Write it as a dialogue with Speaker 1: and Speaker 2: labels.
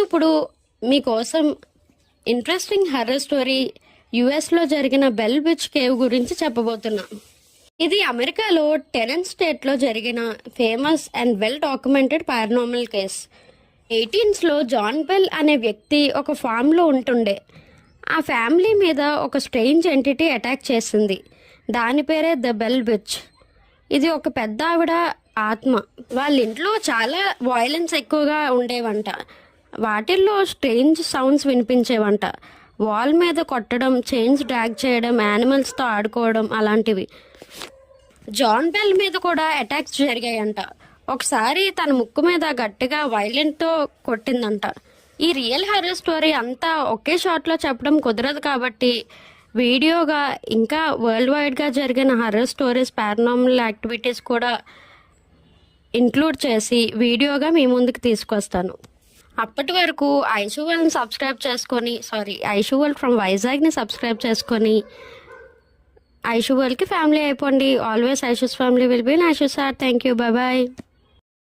Speaker 1: ఇప్పుడు మీకోసం interesting horror story యుఎస్లో జరిగిన బెల్ బిచ్ కేవ్ గురించి చెప్పబోతున్నా. ఇది అమెరికాలో టెనెన్ స్టేట్లో జరిగిన famous and well documented paranormal case. 18స్లో జాన్ బెల్ అనే వ్యక్తి ఒక ఫామ్లో ఉంటుండే. ఆ ఫ్యామిలీ మీద ఒక స్ట్రేంజ్ ఎంటిటీ అటాక్ చేసింది. దాని పేరే ద బెల్ బిచ్. ఇది ఒక పెద్ద ఆవిడ ఆత్మ. వాళ్ళ ఇంట్లో చాలా వాయిలెన్స్ ఎక్కువగా ఉండేవంట. వాటిల్లో స్ట్రేంజ్ సౌండ్స్ వినిపించేవంట. వాల్ మీద కొట్టడం, చైన్స్ డ్రాగ్ చేయడం, యానిమల్స్తో ఆడుకోవడం అలాంటివి. జాన్ బెల్ మీద కూడా అటాక్స్ జరిగాయంట. ఒకసారి తన ముక్కు మీద గట్టిగా వైలెంట్తో కొట్టిందంట. ఈ రియల్ హర్రర్ స్టోరీ అంతా ఒకే షాట్లో చెప్పడం కుదరదు కాబట్టి వీడియోగా ఇంకా వరల్డ్ వైడ్గా జరిగిన హర్రర్ స్టోరీస్, పారానార్మల్ యాక్టివిటీస్ కూడా ఇంక్లూడ్ చేసి వీడియోగా మీ ముందుకు తీసుకొస్తాను. అప్పటి వరకు ఐషువల్ని సబ్స్క్రైబ్ చేసుకొని ఐషువల్ ఫ్రమ్ వైజాగ్ని సబ్స్క్రైబ్ చేసుకొని ఐషువల్కి ఫ్యామిలీ అయిపోండి. Always Aishu's family will be Aishu sir. Thank you. Bye.